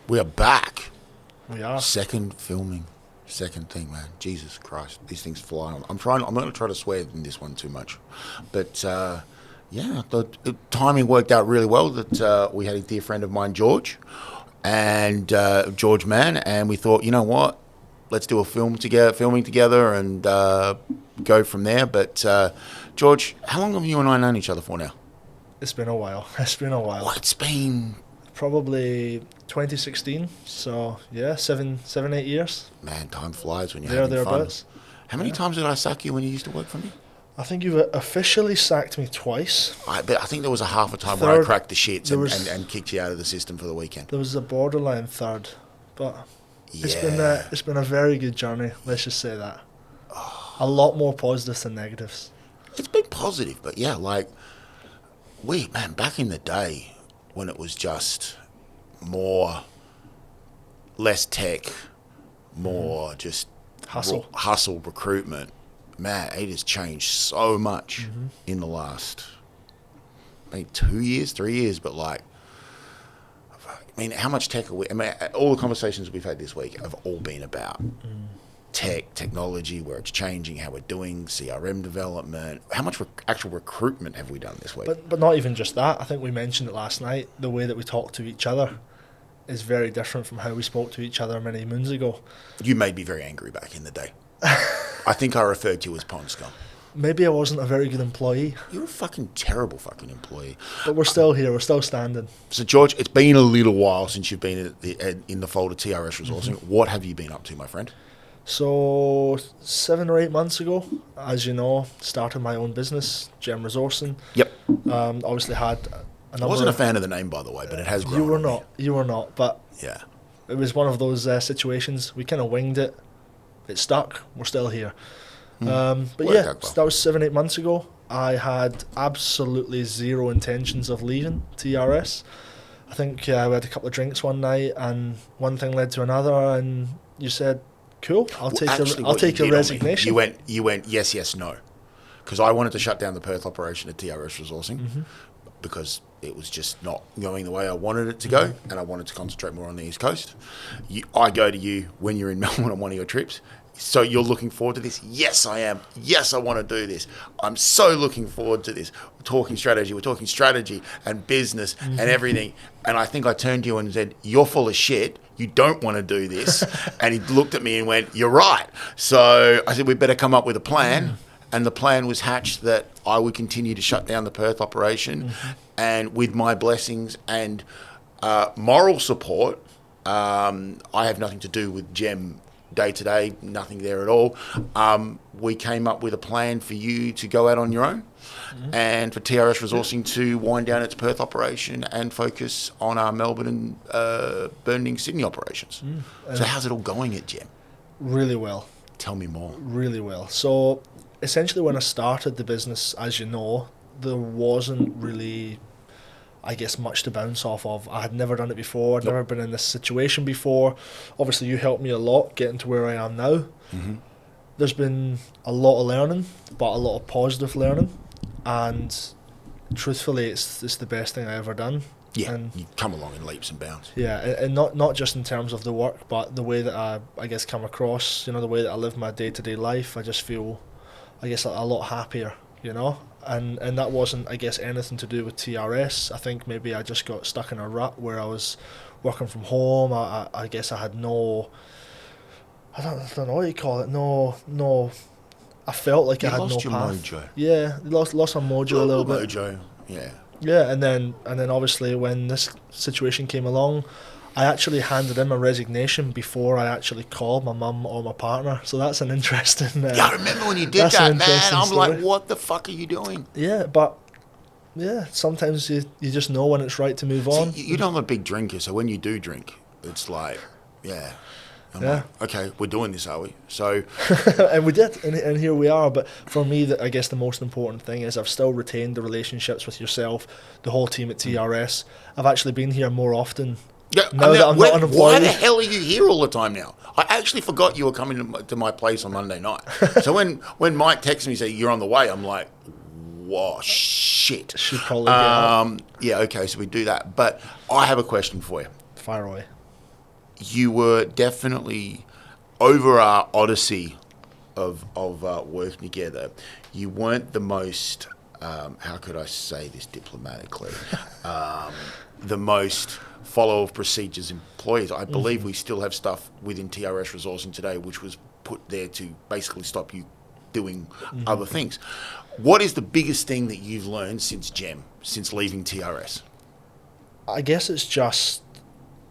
We are back. We are. Second filming. Second thing, man. Jesus Christ. These things fly on. I'm not going to try to swear in this one too much. But, yeah, the timing worked out really well that we had a dear friend of mine, George, and George Mann, and we thought, you know what? Let's do a filming together and go from there. But, George, how long have you and I known each other for now? It's been a while. It's been probably 2016. So yeah, seven, 8 years. Man, time flies when you're having fun. How many times did I sack you when you used to work for me? I think you've officially sacked me twice. I think there was a half a time where I cracked the shits and kicked you out of the system for the weekend. There was a borderline third, but yeah. it's been a very good journey. Let's just say that. A lot more positives than negatives. It's been positive, but yeah, like back in the day when it was just less tech, more just hustle recruitment. Man, it has changed so much in the last maybe 2 years, 3 years, but like, I mean, how much tech are we? I mean, all the conversations we've had this week have all been about technology, where it's changing how we're doing CRM development. How much actual recruitment have we done this week? But not even just that. I think we mentioned it last night. The way that we talk to each other is very different from how we spoke to each other many moons ago. You made me very angry back in the day. I think I referred to you as pond scum. Maybe I wasn't a very good employee. You're a fucking terrible fucking employee. But we're still here. We're still standing. So, George, it's been a little while since you've been in the fold of TRS Resourcing. What have you been up to, my friend? So 7 or 8 months ago, as you know, started my own business, Gem Resourcing. Yep. Obviously had a number. I wasn't a fan of the name, by the way, but it has grown. You were not. But yeah, it was one of those situations. We kind of winged it. It stuck. We're still here. But yeah, that was 7, 8 months ago. I had absolutely zero intentions of leaving TRS. I think we had a couple of drinks one night, and one thing led to another, and you said, "Cool, I'll take your resignation." You went yes, no, because I wanted to shut down the Perth operation at TRS Resourcing because it was just not going the way I wanted it to go, and I wanted to concentrate more on the East Coast. I go to you when you're in Melbourne on one of your trips. So you're looking forward to this? Yes, I am. Yes, I want to do this. I'm so looking forward to this. We're talking strategy and business and everything. And I think I turned to you and said, "You're full of shit. You don't want to do this." And he looked at me and went, "You're right." So I said, "We better come up with a plan." And the plan was hatched that I would continue to shut down the Perth operation. And with my blessings and moral support, I have nothing to do with Gem day-to-day, nothing there at all. We came up with a plan for you to go out on your own and for TRS Resourcing to wind down its Perth operation and focus on our Melbourne and Burning Sydney operations. So how's it all going at Gem? Really well. Tell me more. Really well. So essentially when I started the business, as you know, there wasn't really, I guess, much to bounce off of. I had never done it before. I'd never been in this situation before. Obviously, you helped me a lot getting to where I am now. There's been a lot of learning, but a lot of positive learning. And truthfully, it's the best thing I ever done. Yeah, and you come along in leaps and bounds. Yeah, and not just in terms of the work, but the way that I guess come across, the way that I live my day-to-day life. I just feel, I guess, a lot happier, And that wasn't, I guess, anything to do with TRS. I think maybe I just got stuck in a rut where I was working from home. I guess I had I don't know what you call it. No. I felt like I had no path. You lost your mojo. Yeah, lost my mojo a little bit. Mojo, yeah. Yeah, and then obviously when this situation came along, I actually handed in my resignation before I actually called my mum or my partner. So that's an interesting... I remember when you did that, man. I'm like, what the fuck are you doing? Yeah, but sometimes you just know when it's right to move on. See, I'm a big drinker, so when you do drink, it's like, yeah. I'm like, okay, we're doing this, are we? So... and we did, and here we are. But for me, I guess the most important thing is I've still retained the relationships with yourself, the whole team at TRS. I've actually been here more often. Yeah, now that I'm not an employee. Why the hell are you here all the time now? I actually forgot you were coming to my place on Monday night. So when Mike texted me and said, "You're on the way," I'm like, whoa, shit. Should probably get out. Yeah, okay, so we do that. But I have a question for you. Fire away. you were definitely, over our odyssey of working together, you weren't the most, how could I say this diplomatically, the most follow of procedures employees. I believe we still have stuff within TRS resourcing today which was put there to basically stop you doing other things. What is the biggest thing that you've learned since leaving TRS? I guess it's just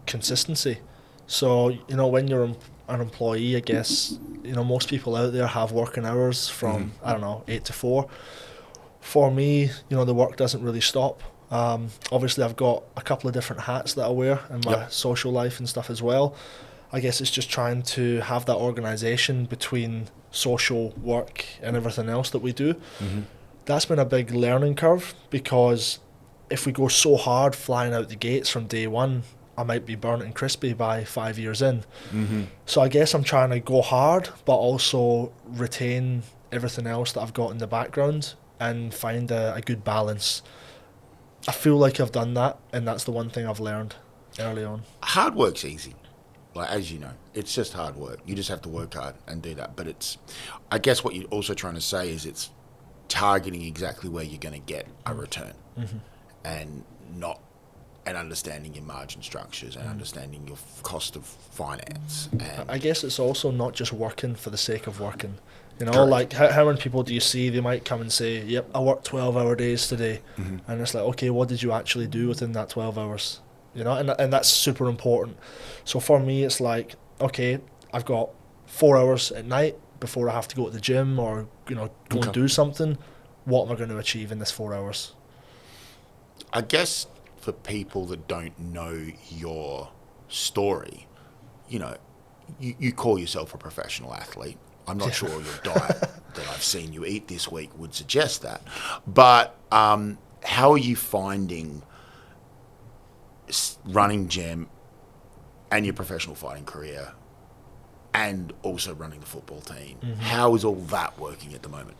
consistency. So, when you're an employee, I guess, most people out there have working hours from, 8 to 4. For me, the work doesn't really stop. Obviously, I've got a couple of different hats that I wear in my social life and stuff as well. I guess it's just trying to have that organisation between social, work and everything else that we do. That's been a big learning curve, because if we go so hard flying out the gates from day one, I might be burnt and crispy by 5 years in. So I guess I'm trying to go hard but also retain everything else that I've got in the background and find a good balance. I feel like I've done that, and that's the one thing I've learned early on. Hard work's easy. Like, as you know, it's just hard work. You just have to work hard and do that. But I guess what you're also trying to say is it's targeting exactly where you're going to get a return, and understanding your margin structures and understanding your cost of finance. And I guess it's also not just working for the sake of working. Correct. Like how many people do you see, they might come and say, yep, I worked 12-hour days today. And it's like, okay, what did you actually do within that 12 hours? And that's super important. So for me, it's like, okay, I've got 4 hours at night before I have to go to the gym or, go and do something. What am I going to achieve in this 4 hours? I guess for people that don't know your story, you call yourself a professional athlete. I'm not sure your diet that I've seen you eat this week would suggest that. But how are you finding running gym and your professional fighting career and also running the football team? How is all that working at the moment?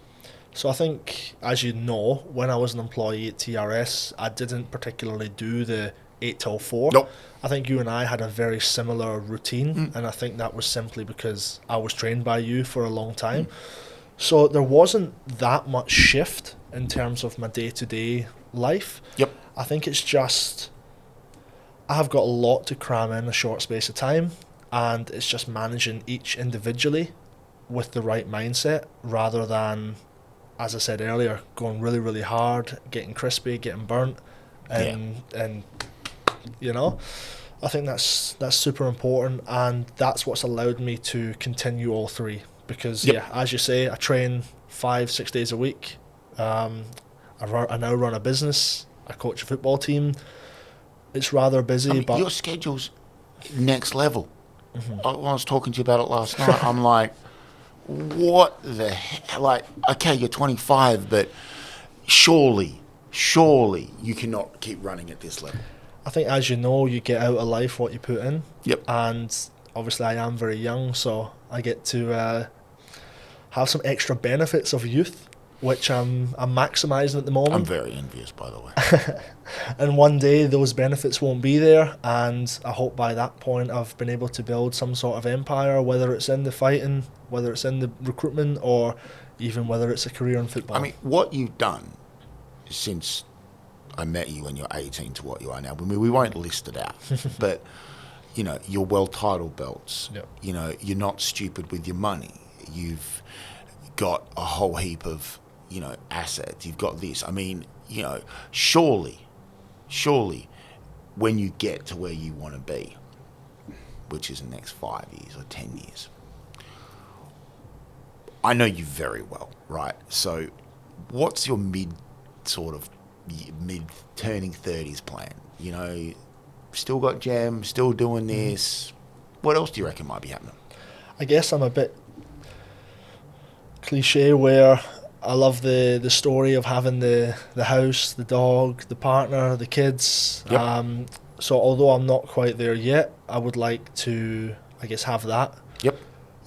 So I think, as you know, when I was an employee at TRS, I didn't particularly do the 8 till 4. Nope. I think you and I had a very similar routine, and I think that was simply because I was trained by you for a long time. So there wasn't that much shift in terms of my day-to-day life. Yep. I think it's just I have got a lot to cram in a short space of time, and it's just managing each individually with the right mindset rather than, as I said earlier, going really, really hard, getting crispy, getting burnt, and I think that's super important, and that's what's allowed me to continue all three. Because as you say, I train 5-6 days a week. I now run a business. I coach a football team. It's rather busy, but your schedule's next level. I was talking to you about it last night. I'm like, what the hell? Like, okay, you're 25, but surely you cannot keep running at this level. I think, as you know, you get out of life what you put in. Yep. And obviously I am very young, so I get to have some extra benefits of youth, which I'm maximising at the moment. I'm very envious, by the way. And one day those benefits won't be there, and I hope by that point I've been able to build some sort of empire, whether it's in the fighting, whether it's in the recruitment, or even whether it's a career in football. I mean, what you've done since I met you when you're 18 to what you are now, we won't list it out, but, your world title belts, you're not stupid with your money. You've got a whole heap of, assets. You've got this. I mean, surely, when you get to where you want to be, which is the next 5 years or 10 years, I know you very well, right? So what's your mid turning 30s plan? Still got Gem, still doing this. What else do you reckon might be happening? I guess I'm a bit cliche where I love the story of having the house, the dog, the partner, the kids. Yep. So although I'm not quite there yet, I would like to, I guess, have that. Yep.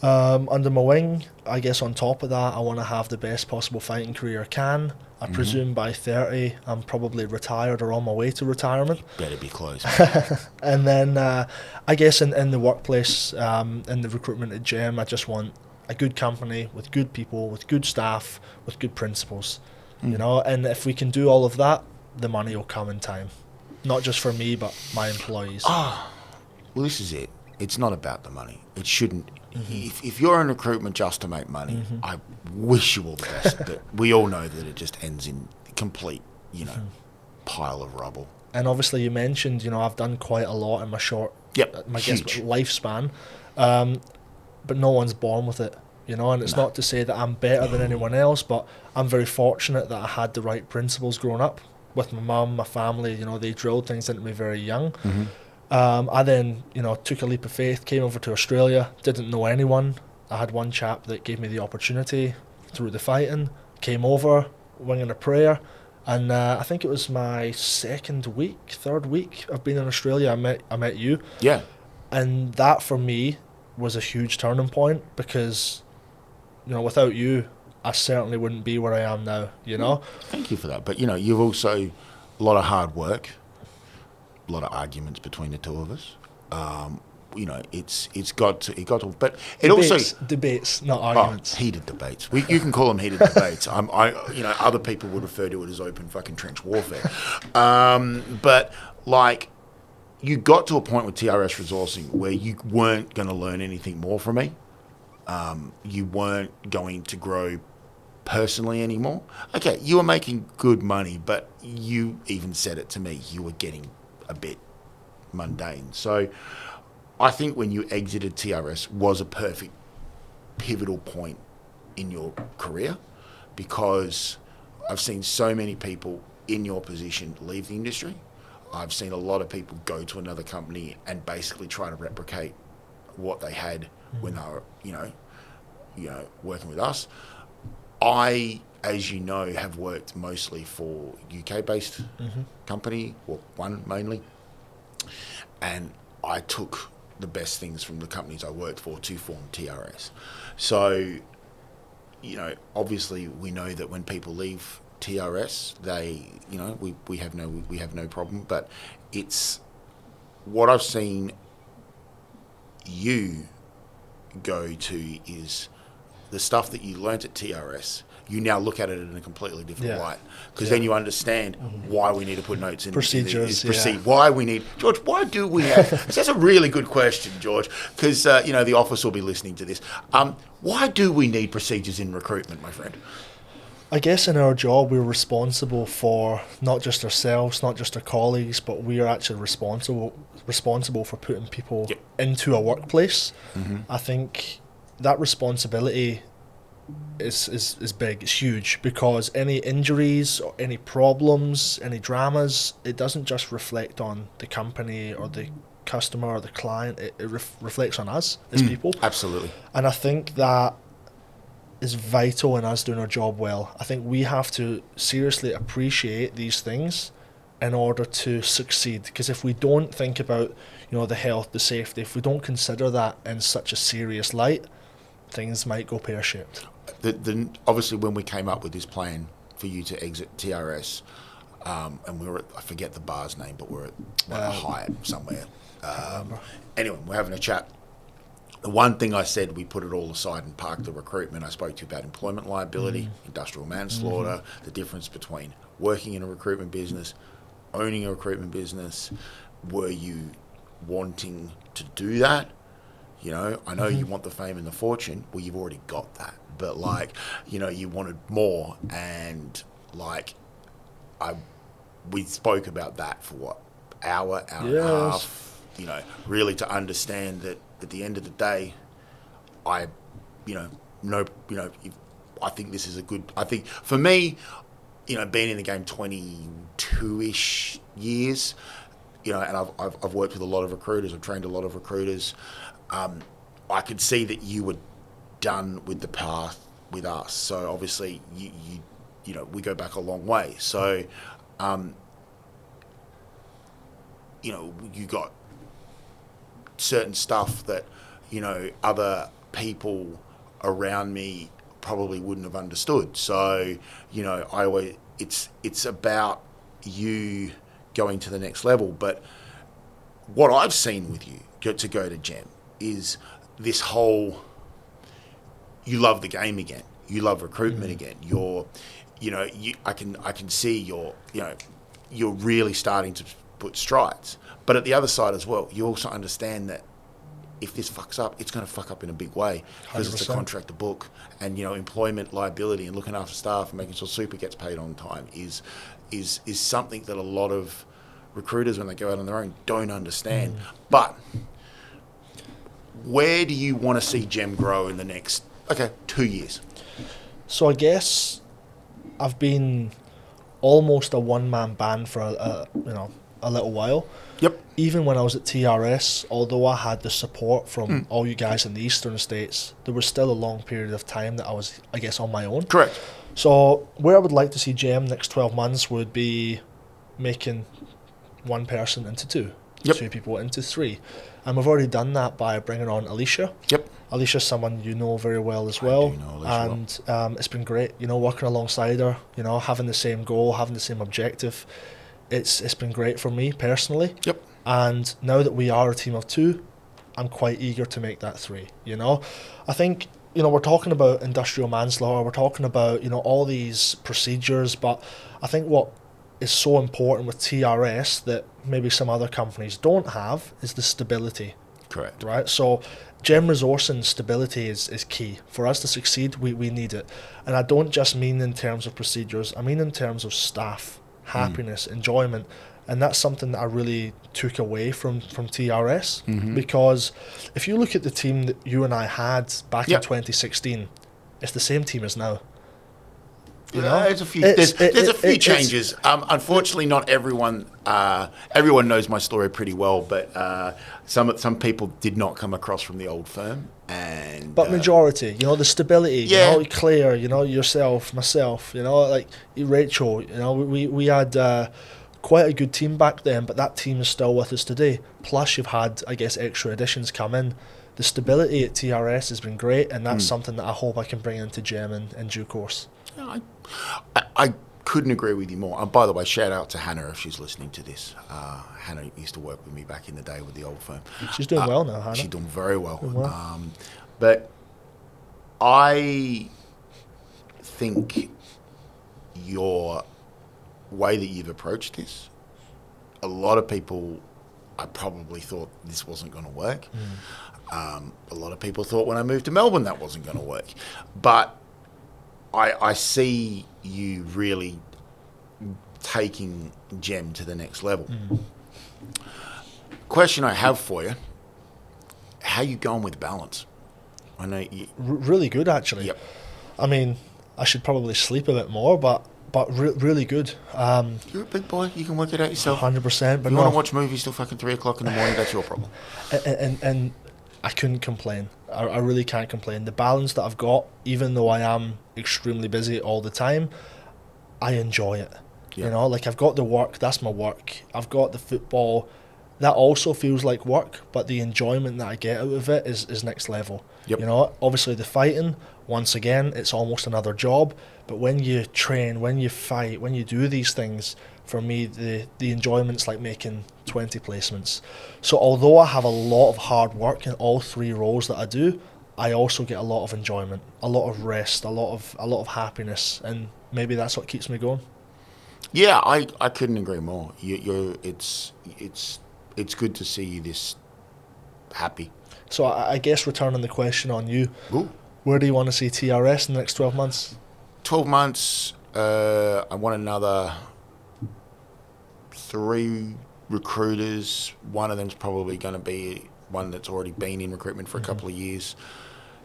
Under my wing. I guess on top of that, I want to have the best possible fighting career I can. I presume by 30, I'm probably retired or on my way to retirement. Better be close. And then I guess in the workplace, in the recruitment at GM, I just want a good company with good people, with good staff, with good principles. You know, and if we can do all of that, the money will come in time. Not just for me, but my employees. Well, this is it. It's not about the money. It shouldn't. If you're in recruitment just to make money, I wish you all the best. But we all know that it just ends in complete, pile of rubble. And obviously you mentioned, I've done quite a lot in my short, huge lifespan. But no one's born with it, and it's not to say that I'm better than anyone else, but I'm very fortunate that I had the right principles growing up with my mum, my family. They drilled things into me very young. I then, took a leap of faith, came over to Australia, didn't know anyone. I had one chap that gave me the opportunity through the fighting, came over, winging a prayer, and I think it was my third week of being in Australia, I met you. Yeah. And that for me was a huge turning point because, without you, I certainly wouldn't be where I am now, Thank you for that. But, you've also, a lot of hard work, a lot of arguments between the two of us. It got to, but it debates, not arguments. Heated debates. You can call them heated debates. Other people would refer to it as open fucking trench warfare. But you got to a point with TRS resourcing where you weren't going to learn anything more from me. You weren't going to grow personally anymore. Okay, you were making good money, but you even said it to me. You were getting a bit mundane. So I think when you exited TRS was a perfect pivotal point in your career, because I've seen so many people in your position leave the industry. I've seen a lot of people go to another company and basically try to replicate what they had when they were, working with us. I, as you know, have worked mostly for UK-based company, or one mainly, and I took the best things from the companies I worked for to form TRS. So, obviously we know that when people leave TRS, they, we have no problem, but it's what I've seen you go to is the stuff that you learnt at TRS. You now look at it in a completely different light, because then you understand why we need to put notes in procedures. Why we need, George. Why do we have? That's a really good question, George, because the office will be listening to this. Why do we need procedures in recruitment, my friend? I guess in our job we're responsible for not just ourselves, not just our colleagues, but we are actually responsible for putting people into a workplace. I think that responsibility is big, it's huge, because any injuries or any problems, any dramas, it doesn't just reflect on the company or the customer or the client, it reflects on us as people. Absolutely. And I think that is vital in us doing our job well. I think we have to seriously appreciate these things in order to succeed, because if we don't think about the health, the safety, if we don't consider that in such a serious light, things might go pear-shaped. Obviously when we came up with this plan for you to exit TRS, and we were at, I forget the bar's name, but we're at a Hyatt somewhere. Anyway, we're having a chat. The one thing I said, we put it all aside and parked the recruitment. I spoke to you about employment liability, industrial manslaughter, the difference between working in a recruitment business, owning a recruitment business. Were you wanting to do that? I know you want the fame and the fortune. Well, you've already got that. But you wanted more. And we spoke about that for what? Hour and a half, really to understand that at the end of the day, I think this is a good, I think for me, being in the game 22-ish years, and I've worked with a lot of recruiters, I've trained a lot of recruiters, I could see that you were done with the path with us. So obviously we go back a long way. So, you got certain stuff that, other people around me probably wouldn't have understood. So, I always, it's about you going to the next level. But what I've seen with you to go to Gem is this whole, you love the game again, you love recruitment again. I can see you're really starting to put strides. But at the other side as well, you also understand that if this fucks up, it's going to fuck up in a big way because 100%. it's a contractor book, and employment liability and looking after staff and making sure super gets paid on time is something that a lot of recruiters, when they go out on their own, don't understand. But where do you want to see Gem grow in the next 2 years? So I guess I've been almost a one-man band for a little while. Yep. Even when I was at TRS, although I had the support from all you guys in the eastern states, there was still a long period of time that I was, I guess, on my own. Correct. So where I would like to see Gem next 12 months would be making one person into two, two people into three. And we've already done that by bringing on Alicia. Yep. Alicia's someone you know very well as well. I do know Alicia and it's been great, working alongside her, having the same goal, having the same objective. It's been great for me personally. Yep. And now that we are a team of two, I'm quite eager to make that three. I think, we're talking about industrial manslaughter, we're talking about, all these procedures, but I think what is so important with TRS that maybe some other companies don't have is the stability. Correct. Right? So Gem resourcing stability is key. For us to succeed, we need it. And I don't just mean in terms of procedures, I mean in terms of staff, happiness, enjoyment. And that's something that I really took away from TRS, because if you look at the team that you and I had back in 2016, it's the same team as now. There's a few changes. Unfortunately, not everyone knows my story pretty well, but some people did not come across from the old firm. But majority, the stability, Claire, yourself, myself, like Rachel, we had quite a good team back then, but that team is still with us today. Plus, you've had, I guess, extra additions come in. The stability at TRS has been great, and that's something that I hope I can bring into Gem in due course. I couldn't agree with you more. By the way, shout out to Hannah if she's listening to this. Hannah used to work with me back in the day with the old firm. She's doing well now, Hannah. She's doing very well. But I think your way that you've approached this, a lot of people, I probably thought this wasn't going to work. A lot of people thought when I moved to Melbourne that wasn't going to work. But I see you really taking Gem to the next level. Question I have for you, how you going with balance? I know you... Really good, actually. Yep. I mean, I should probably sleep a bit more, but really good. You're a big boy. You can work it out yourself. 100%. But you want to watch movies till fucking 3 o'clock in the morning, that's your problem. And I couldn't complain. I really can't complain. The balance that I've got, even though I am extremely busy all the time, I enjoy it. Yeah. Like I've got the work, that's my work. I've got the football, that also feels like work, but the enjoyment that I get out of it is next level. Yep. Obviously the fighting, once again, it's almost another job. But when you train, when you fight, when you do these things, for me, the enjoyment's like making 20 placements. So although I have a lot of hard work in all three roles that I do, I also get a lot of enjoyment, a lot of rest, a lot of happiness, and maybe that's what keeps me going. Yeah, I couldn't agree more. It's good to see you this happy. So I guess returning the question on you, Ooh. Where do you want to see TRS in the next 12 months? 12 months, I want another 3 recruiters. One of them's probably going to be one that's already been in recruitment for a couple of years.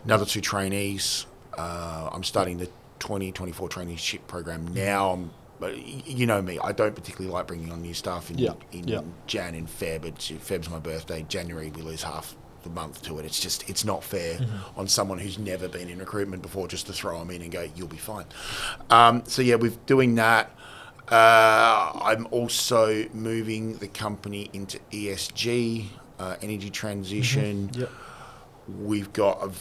Another 2 trainees. I'm starting the 2024 traineeship program now. But you know me, I don't particularly like bringing on new staff in Jan and Feb. Feb's my birthday. January we lose half the month to it. It's not fair on someone who's never been in recruitment before just to throw them in and go, you'll be fine. So yeah, we're doing that. I'm also moving the company into ESG, energy transition. We've got,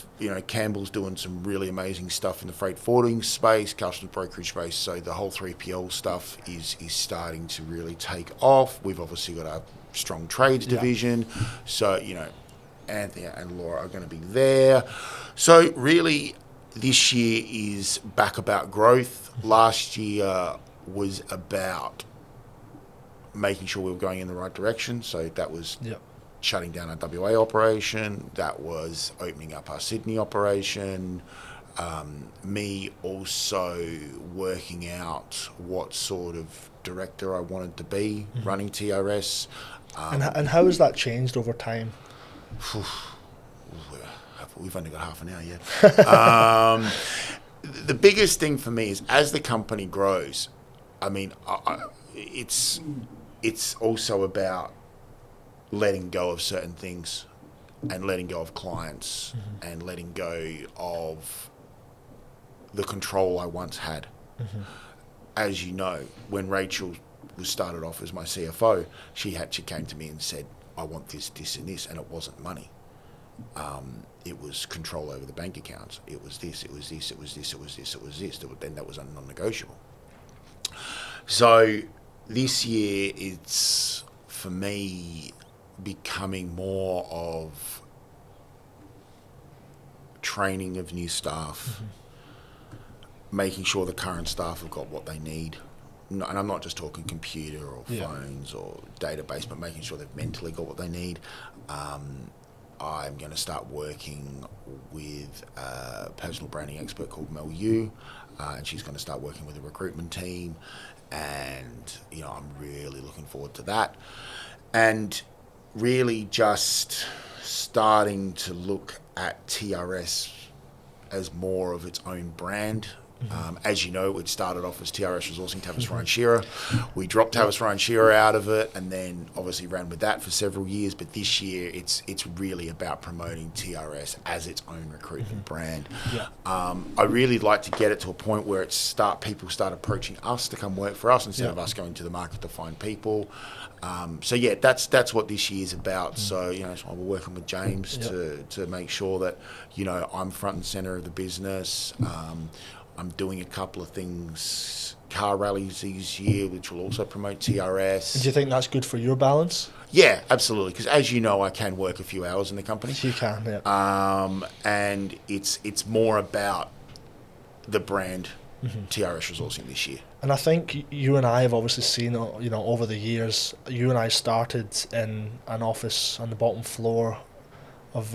Campbell's doing some really amazing stuff in the freight forwarding space, customs brokerage space. So the whole 3PL stuff is starting to really take off. We've obviously got a strong trades division. So, Anthony and Laura are going to be there. So really, this year is back about growth. Last year was about making sure we were going in the right direction. So that was... shutting down our WA operation, that was opening up our Sydney operation, me also working out what sort of director I wanted to be running TRS. And how has that changed over time? We've only got half an hour yet. The biggest thing for me is as the company grows, it's also about letting go of certain things and letting go of clients and letting go of the control I once had. As you know, when Rachel was started off as my CFO, she came to me and said, I want this, this and this, and it wasn't money. It was control over the bank accounts. It was this, it was this, it was this, it was this, it was this. Then that was non-negotiable. So this year, it's, for me, becoming more of training of new staff, making sure the current staff have got what they need. And I'm not just talking computer or phones or database, but making sure they've mentally got what they need. I'm going to start working with a personal branding expert called Mel Yu, and she's going to start working with a recruitment team. And, I'm really looking forward to that. And really just starting to look at TRS as more of its own brand. As you know, it started off as TRS Resourcing, Tavis Shearer. We dropped Tavis Shearer out of it and then obviously ran with that for several years. But this year, it's really about promoting TRS as its own recruitment brand. I really like to get it to a point where people start approaching us to come work for us instead of us going to the market to find people. That's what this year is about. So, so we're working with James to make sure that, I'm front and center of the business. I'm doing a couple of things, car rallies this year, which will also promote TRS. And do you think that's good for your balance? Yeah, absolutely. Because as you know, I can work a few hours in the company. You can, yeah. And it's more about the brand TRS Resourcing this year. And I think you and I have obviously seen, over the years, you and I started in an office on the bottom floor of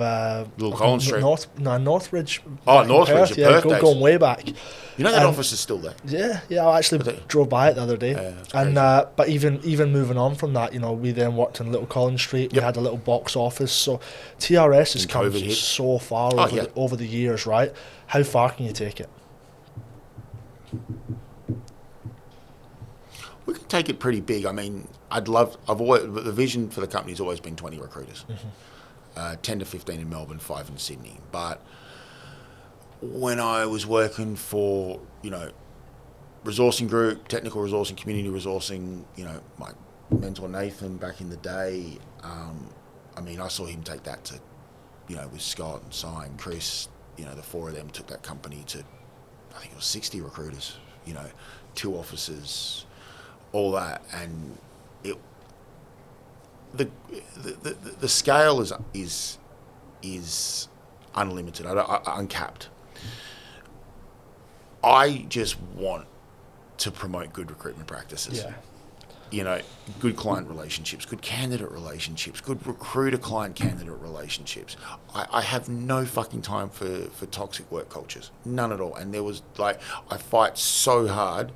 Little Collins Street. Northridge. Northridge, Perth, going way back. That office is still there. Yeah. I actually drove by it the other day. And but even moving on from that, we then worked in Little Collins Street. We had a little box office. So TRS has come so far over the years, right? How far can you take it? We can take it pretty big. The vision for the company has always been 20 recruiters. 10 to 15 in Melbourne, 5 in Sydney. But when I was working for, resourcing group, technical resourcing, community resourcing, my mentor Nathan back in the day, I saw him take that to, with Scott and Si and Chris, the four of them took that company to, I think it was 60 recruiters, 2 offices, all that. And the scale is unlimited, uncapped. I just want to promote good recruitment practices. Good client relationships, good candidate relationships, good recruiter-client candidate relationships. I have no fucking time for toxic work cultures, none at all. And there was I fight so hard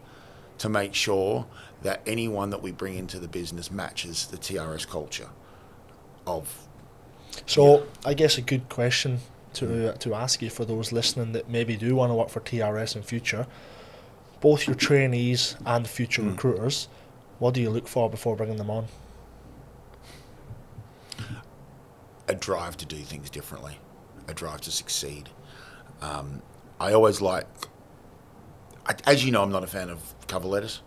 to make sure that anyone that we bring into the business matches the TRS culture of. So I guess a good question to ask you for those listening that maybe do want to work for TRS in future, both your trainees and future recruiters, what do you look for before bringing them on? A drive to do things differently, a drive to succeed. I always as you know, I'm not a fan of cover letters.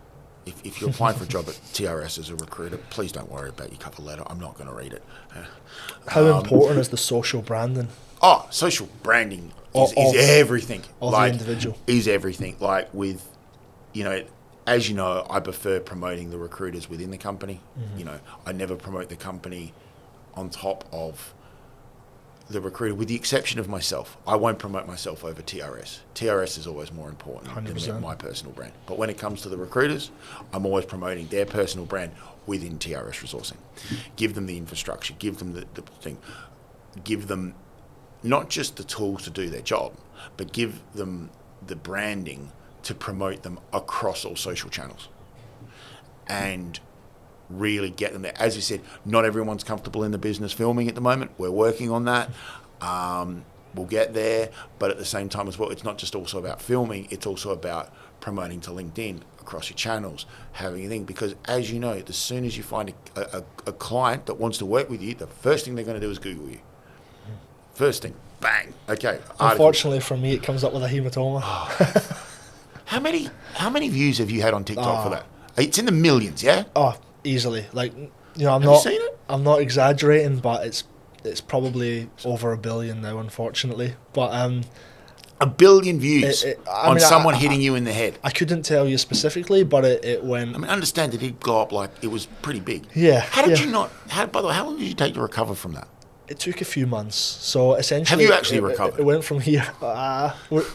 if you're applying for a job at TRS as a recruiter, please don't worry about your cover letter. I'm not going to read it. How important is the social branding? Oh, social branding is everything. Of the individual. Is everything. Like with, as you know, I prefer promoting the recruiters within the company. Mm-hmm. I never promote the company on top of the recruiter, with the exception of myself. I won't promote myself over TRS. TRS is always more important 100%. than my personal brand. But when it comes to the recruiters, I'm always promoting their personal brand within TRS Resourcing. Give them the infrastructure, give them the thing, give them not just the tools to do their job, but give them the branding to promote them across all social channels. And really get them there. As you said, not everyone's comfortable in the business filming at the moment. We're working on that. We'll get there, but at the same time as well, it's not just also about filming, it's also about promoting to LinkedIn across your channels, having a thing, because as you know, as soon as you find a client that wants to work with you, the first thing they're going to do is Google you. First thing, bang, okay. Unfortunately for me, it comes up with a hematoma. How many views have you had on TikTok for that? It's in the millions, yeah? Oh, easily. I'm Have not. you seen it? I'm not exaggerating, but it's probably over 1 billion now, unfortunately. But 1 billion views on someone hitting you in the head. I couldn't tell you specifically, but it went. I mean, understand it did go up like it was pretty big. Yeah. How did you not? By the way, how long did you take to recover from that? It took a few months. So essentially, have you actually recovered? It went from here. We're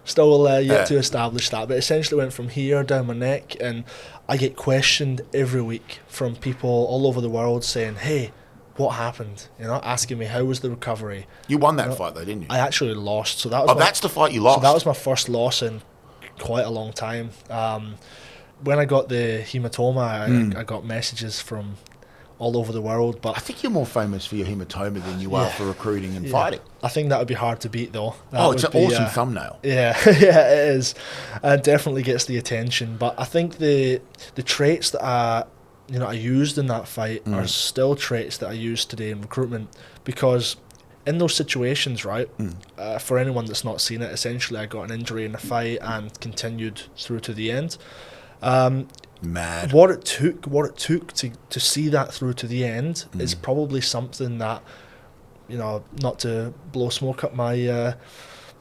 still yet to establish that, but essentially went from here down my neck, and I get questioned every week from people all over the world saying, "Hey, what happened?" Asking me how was the recovery. You won that fight though, didn't you? I actually lost. So that was. That's the fight you lost. So that was my first loss in quite a long time. When I got the hematoma, I got messages from all over the world, but I think you're more famous for your hematoma than you are for recruiting and fighting. I think that would be hard to beat, though. It's an awesome thumbnail. Yeah, yeah, it is. It definitely gets the attention. But I think the traits that I used in that fight are still traits that I use today in recruitment, because in those situations, right, for anyone that's not seen it, essentially I got an injury in the fight and continued through to the end. Mad. What it took to see that through to the end is probably something that, not to blow smoke up my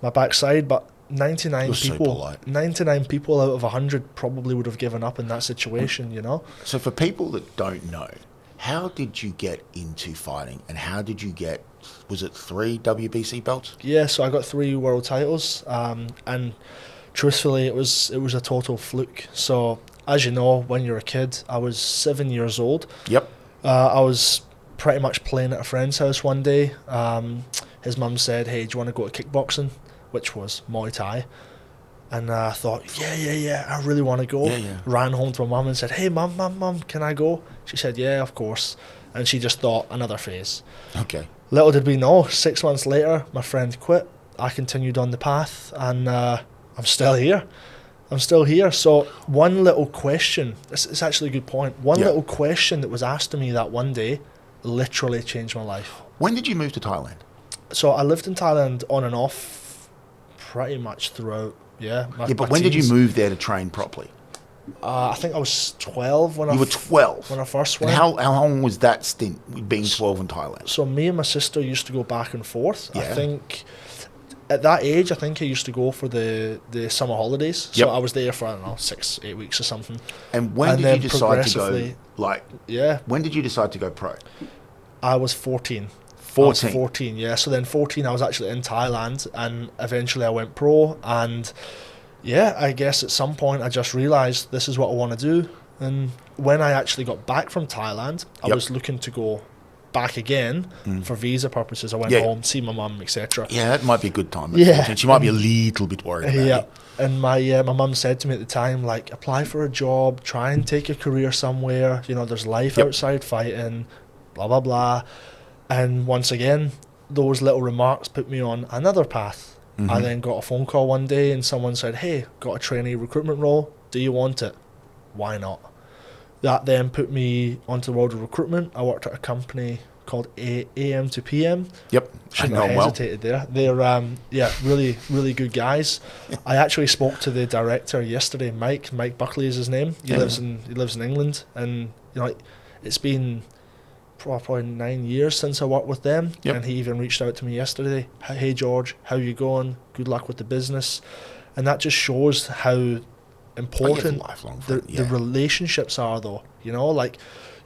my backside, but 99 people out of 100 probably would have given up in that situation, So for people that don't know, how did you get into fighting, and how did you get, was it 3 WBC belts? Yeah, so I got 3 world titles, and truthfully it was a total fluke. So as you know, when you're a kid, I was 7 years old. Yep. I was pretty much playing at a friend's house one day. His mum said, "Hey, do you want to go to kickboxing?" Which was Muay Thai. And I thought, yeah, I really want to go. Yeah. Ran home to my mum and said, "Hey, mum, can I go?" She said, "Yeah, of course." And she just thought, another phase. Okay. Little did we know, 6 months later, my friend quit. I continued on the path, and I'm still here. So one little question, it's actually a good point, little question that was asked to me that one day literally changed my life. When did you move to Thailand? So I lived in Thailand on and off pretty much throughout, but when did you move there to train properly? I think I was 12 when You were 12? When I first went. And how long was that stint, being 12 in Thailand? So me and my sister used to go back and forth. Yeah. I think at that age, I used to go for the summer holidays. So I was there for, 6-8 weeks or something. And when did you decide to go, when did you decide to go pro? I was 14. 14, yeah. So then 14, I was actually in Thailand, and eventually I went pro. And I guess at some point I just realised this is what I want to do. And when I actually got back from Thailand, I was looking to go back again for visa purposes. I went home, see my mum, etc. Yeah, that might be a good time. Yeah. She might be a little bit worried about you. And my mum said to me at the time, apply for a job, try and take a career somewhere. There's life outside fighting, blah, blah, blah. And once again, those little remarks put me on another path. I then got a phone call one day and someone said, "Hey, got a trainee recruitment role. Do you want it?" Why not? That then put me onto the world of recruitment. I worked at a company called AM to PM. Yep. Shouldn't have hesitated there. They're really, really good guys. I actually spoke to the director yesterday. Mike Buckley is his name. He lives in England, and it's been probably 9 years since I worked with them. Yep. And he even reached out to me yesterday. Hey George, how you going? Good luck with the business. And that just shows how important the relationships are, though. Like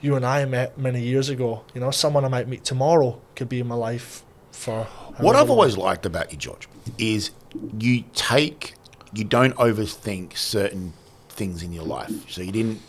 you and I met many years ago. Someone I might meet tomorrow could be in my life for. What I've always liked about you, George, is you don't overthink certain things in your life. So you didn't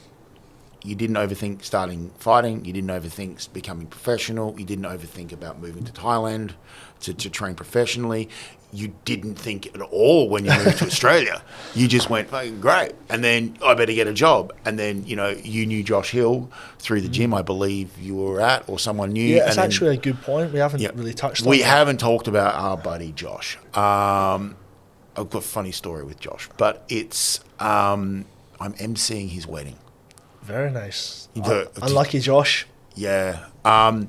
overthink starting fighting. You didn't overthink becoming professional. You didn't overthink about moving to Thailand to train professionally. You didn't think at all when you moved to Australia. You just went, fucking great. And then I better get a job. And then, you knew Josh Hill through the gym, I believe you were at, or someone knew. Yeah, it's actually a good point. We haven't really touched on it. We haven't talked about our buddy Josh. I've got a funny story with Josh, but it's, I'm emceeing his wedding. Very nice. Unlucky Josh. Yeah. Well,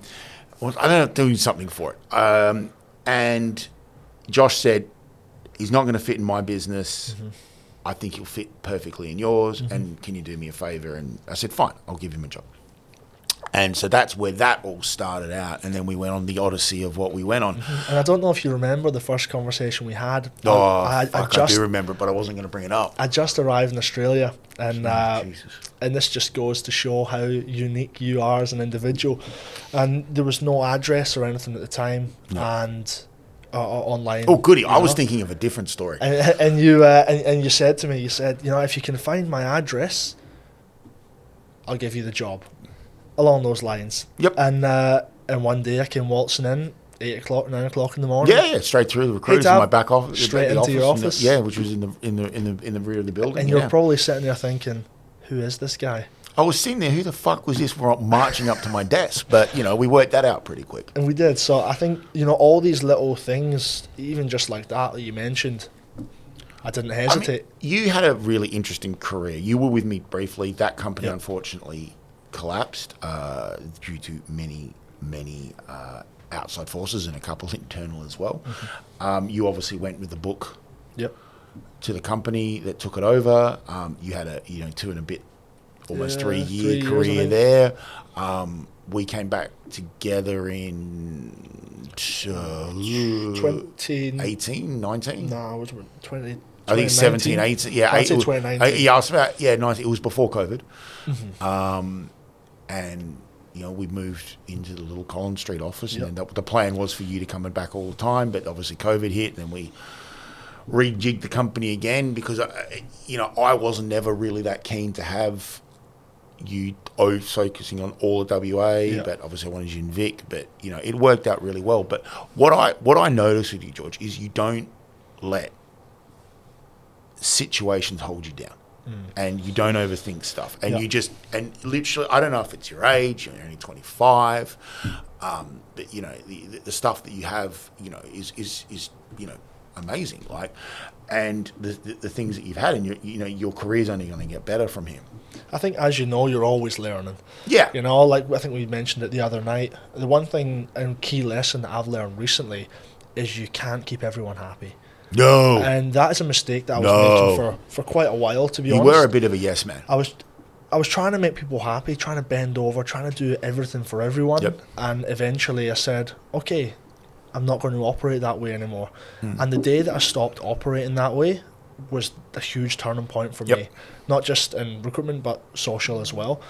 I don't know, doing something for it. And Josh said, he's not going to fit in my business. Mm-hmm. I think he'll fit perfectly in yours. Mm-hmm. And can you do me a favor? And I said, fine, I'll give him a job. And so that's where that all started out. And then we went on the odyssey of what we went on. Mm-hmm. And I don't know if you remember the first conversation we had. I do remember, but I wasn't going to bring it up. I just arrived in Australia. And this just goes to show how unique you are as an individual. And there was no address or anything at the time. No. And online. Oh, goody! I was thinking of a different story. And you said to me, if you can find my address, I'll give you the job. Along those lines. Yep. And one day I came waltzing in, 8 o'clock, 9 o'clock in the morning. Yeah, straight through the recruiters in my back office. Straight into your office. Which was in the rear of the building. And you're probably sitting there thinking, who is this guy? I was sitting there, who the fuck was this marching up to my desk? But, we worked that out pretty quick. And we did. So I think, all these little things, even just like that you mentioned, I didn't hesitate. You had a really interesting career. You were with me briefly. That company, unfortunately, collapsed due to many outside forces and a couple internal as well. Mm-hmm. You obviously went with the book to the company that took it over. You had a 2 and a bit, almost 3 year career there. We came back together in 2018, 19? No, it was 20. I think 17, 18. Yeah, I'd say 2019. I was about 19. It was before COVID. Mm-hmm. And we moved into the little Collins Street office, and the plan was for you to come back all the time, but obviously COVID hit, and then we rejigged the company again because I wasn't never really that keen to have you focusing on all of WA, but obviously I wanted you in Vic, but it worked out really well. But what I noticed with you, George, is you don't let situations hold you down. And you don't overthink stuff, and you just, and literally, I don't know if it's your age, you're only 25, but the stuff that you have, is amazing, like, and the things that you've had, and your career's only going to get better from him. I think, as you're always learning. Yeah. Like I think we mentioned it the other night. The one thing and key lesson that I've learned recently is you can't keep everyone happy. No. And that is a mistake that I was making for quite a while, to be honest. You were a bit of a yes man. I was trying to make people happy, trying to bend over, trying to do everything for everyone. Yep. And eventually I said, okay, I'm not going to operate that way anymore. And the day that I stopped operating that way was a huge turning point for me. Not just in recruitment, but social as well.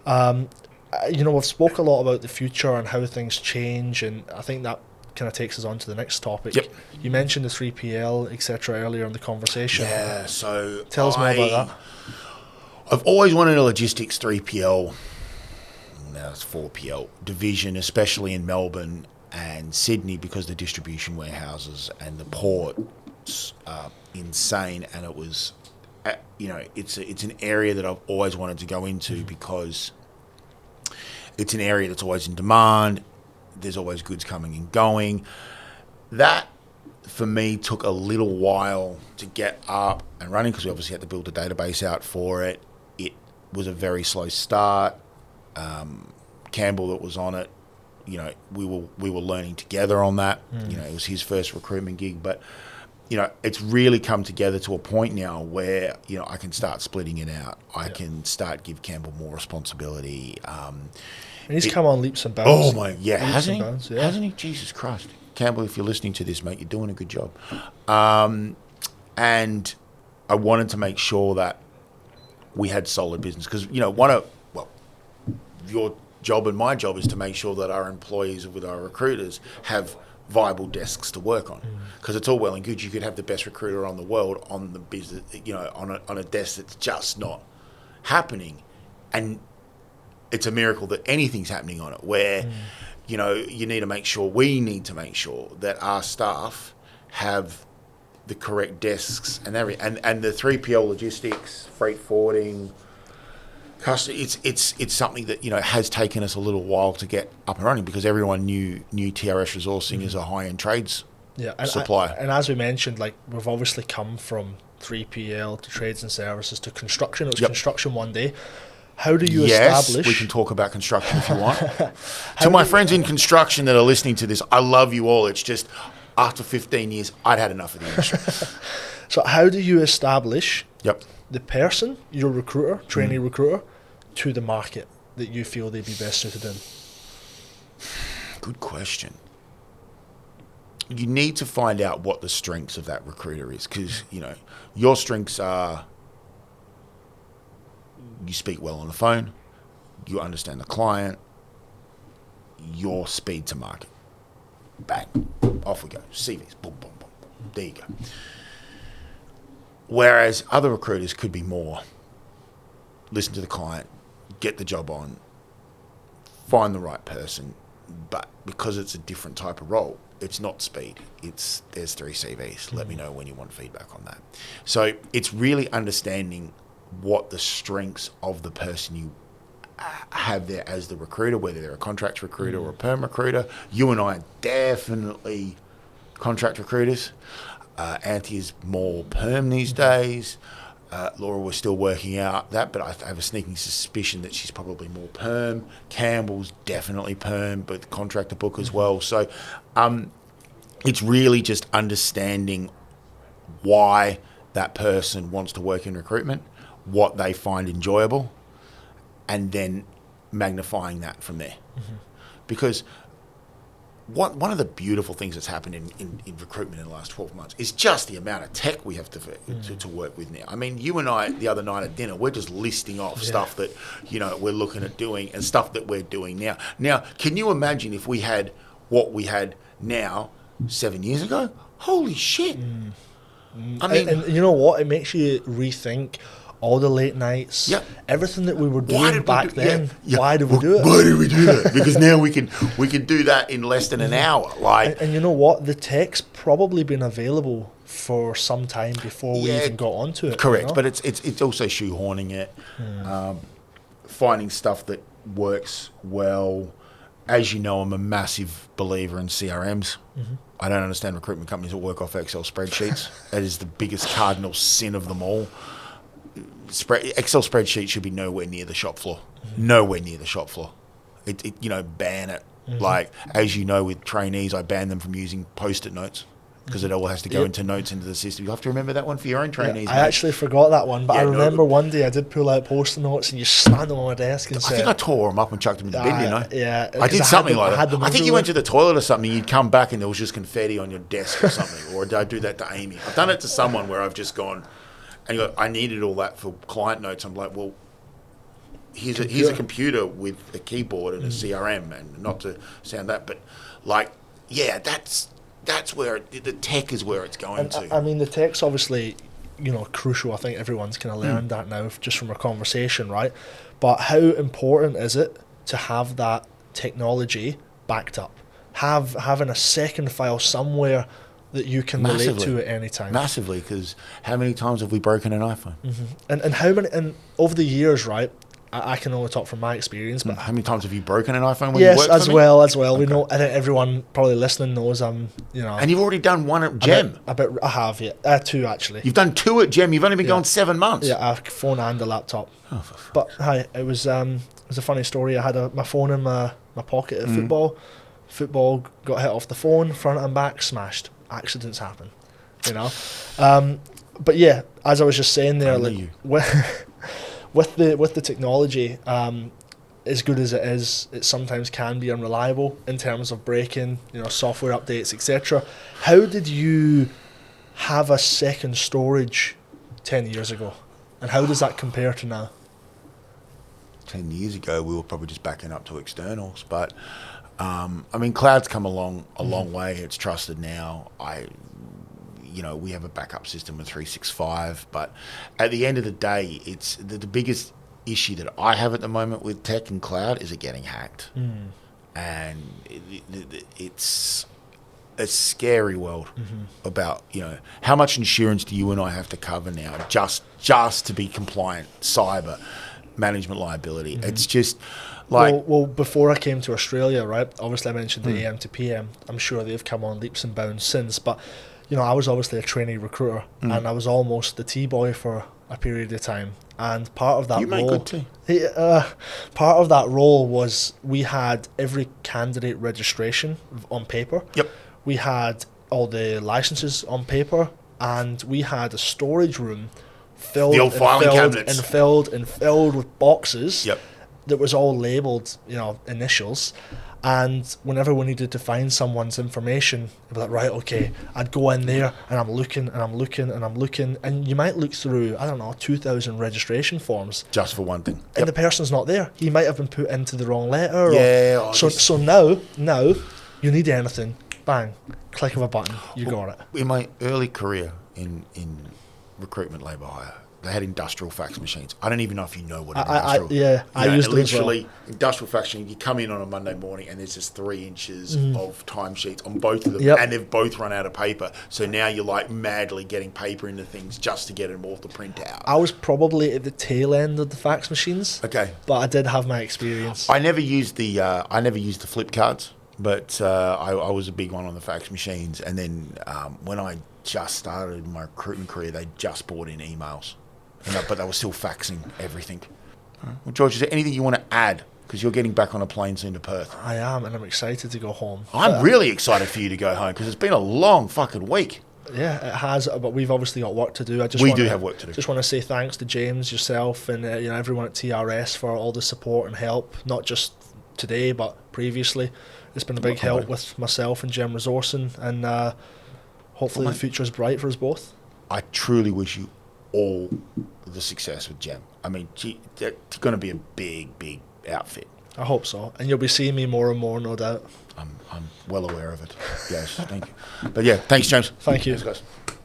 We've spoke a lot about the future and how things change, and I think that kind of takes us on to the next topic. Yep. You mentioned the 3PL, etc. earlier in the conversation. Yeah, so tell us more about that. I've always wanted a logistics 3PL, now it's 4PL division, especially in Melbourne and Sydney, because the distribution warehouses and the ports are insane, and it was, it's an area that I've always wanted to go into because it's an area that's always in demand. There's always goods coming and going. That, for me, took a little while to get up and running because we obviously had to build a database out for it. It was a very slow start. Campbell that was on it you know, we were learning together on that. You know, it was his first recruitment gig, but you know, it's really come together to a point now where, you know, I can start splitting it out. I can start give Campbell more responsibility. And he's come on leaps and bounds. Oh my, yeah, hasn't he? Bounds, yeah. Hasn't he? Jesus Christ, Campbell, if you're listening to this, mate, you're doing a good job. And I wanted to make sure that we had solid business because, you know, your job and my job is to make sure that our employees with our recruiters have viable desks to work on, because it's all well and good you could have the best recruiter on the world on the business, you know, on a desk that's just not happening, and it's a miracle that anything's happening on it. Where you know, we need to make sure that our staff have the correct desks and and the 3PL logistics, freight forwarding, it's something that, you know, has taken us a little while to get up and running because everyone knew TRS Resourcing is a high-end trades supplier. And as we mentioned, like, we've obviously come from 3PL to trades and services to construction. It was construction one day. How do you establish... Yes, we can talk about construction if you want. To my friends in construction that are listening to this, I love you all. It's just, after 15 years, I'd had enough of the industry. So how do you establish the person, your recruiter, trainee recruiter, to the market that you feel they'd be best suited in? Good question. You need to find out what the strengths of that recruiter is, because, you know, your strengths are you speak well on the phone, you understand the client, your speed to market. Bang, off we go. CVs, boom, boom, boom. There you go. Whereas other recruiters could be more listen to the client, get the job on, find the right person, but because it's a different type of role, it's not speed. It's there's 3 CVs. Let me know when you want feedback on that. So it's really understanding what the strengths of the person you have there as the recruiter, whether they're a contract recruiter or a perm recruiter. You and I are definitely contract recruiters. Anthony is more perm these days. Laura, we're still working out that, but I have a sneaking suspicion that she's probably more perm. Campbell's definitely perm, but the contractor book as well. So it's really just understanding why that person wants to work in recruitment, what they find enjoyable, and then magnifying that from there. Because one of the beautiful things that's happened in recruitment in the last 12 months is just the amount of tech we have to work with now. I mean, you and I, the other night at dinner, we're just listing off stuff that, you know, we're looking at doing and stuff that we're doing now. Now, can you imagine if we had what we had now 7 years ago? Holy shit. I mean... And you know what? It makes you rethink all the late nights, everything that we were doing back then. Why did we do it? Why did we do that? Because now we can do that in less than an hour. Like, and you know what? The tech's probably been available for some time before we even got onto it. Correct, you know? but it's also shoehorning it, finding stuff that works well. As you know, I'm a massive believer in CRMs. I don't understand recruitment companies that work off Excel spreadsheets. That is the biggest cardinal sin of them all. Excel spreadsheet should be nowhere near the shop floor. Nowhere near the shop floor. It you know, ban it. Like, as you know, with trainees, I ban them from using post-it notes because it all has to go into notes into the system. You have to remember that one for your own trainees. I actually forgot that one, but I remember one day I did pull out post-it notes and you slammed them on my desk and I think I tore them up and chucked them in the bin, didn't I? Yeah. I did something like that. I think you went to the toilet or something, you'd come back and there was just confetti on your desk or something. Or I do that to Amy. I've done it to someone where I've just gone... And you go, I needed all that for client notes. I'm like, well, here's a computer with a keyboard and a CRM, and not to sound that, but like, yeah, that's where the tech is where it's going to. I mean, the tech's obviously, you know, crucial. I think everyone's kind of learned that now just from our conversation, right? But how important is it to have that technology backed up? Having a second file somewhere that you can relate to at any time. Massively, because how many times have we broken an iPhone? And how many? And over the years, right? I can only talk from my experience, but how many times have you broken an iPhone when you worked as for me? well. Okay. We know. I think everyone probably listening knows. You know. And you've already done one at Gem. I have, 2 actually. You've done 2 at Gem. You've only been going 7 months. Yeah, a phone and a laptop. Oh, but hi, it was a funny story. I had my phone in my pocket at football. Football, got hit off the phone, front and back, smashed. Accidents happen, you know. But yeah, as I was just saying there, like with the technology, as good as it is, it sometimes can be unreliable in terms of breaking, you know, software updates, etc. How did you have a second storage 10 years ago, and how does that compare to now? 10 years ago, we were probably just backing up to externals, but I mean, cloud's come along a long way. It's trusted now. We have a backup system with 365, but at the end of the day, it's the biggest issue that I have at the moment with tech and cloud is it getting hacked, and it's a scary world about, you know, how much insurance do you and I have to cover now just to be compliant, cyber management liability. It's just like well, before I came to Australia, right, obviously I mentioned the AM to PM. I'm sure they've come on leaps and bounds since, but you know, I was obviously a trainee recruiter, and I was almost the T-boy for a period of time. And part of that part of that role was we had every candidate registration on paper. Yep. We had all the licenses on paper, and we had a storage room filled and filled with boxes. Yep. That was all labelled, you know, initials. And whenever we needed to find someone's information, I'd be like, right, okay, I'd go in there and I'm looking, and you might look through, I don't know, 2,000 registration forms. Just for one thing. And the person's not there. He might have been put into the wrong letter. Yeah. So now, you need anything, bang, click of a button, got it. In my early career in recruitment labour hire, they had industrial fax machines. I don't even know if you know what an industrial... I used them as well. Literally, industrial fax machine, you come in on a Monday morning and there's just 3 inches of timesheets on both of them, and they've both run out of paper. So now you're like madly getting paper into things just to get them all to print out. I was probably at the tail end of the fax machines. Okay. But I did have my experience. I never used the flip cards, but I was a big one on the fax machines. And then when I just started my recruitment career, they just brought in emails. But they were still faxing everything. Well, George, is there anything you want to add? Because you're getting back on a plane soon to Perth. I am, and I'm excited to go home. I'm really excited for you to go home because it's been a long fucking week. Yeah, it has, but we've obviously got work to do. We do have work to do. Just want to say thanks to James, yourself, and everyone at TRS for all the support and help, not just today, but previously. It's been a big help with myself and Gem Resourcing, and hopefully the future is bright for us both. I truly wish you all the success with Gem. I mean, it's going to be a big outfit. I hope so, and you'll be seeing me more and more, no doubt. I'm well aware of it. Yes, thank you. But yeah, thanks, James. Thank you. Thanks, guys.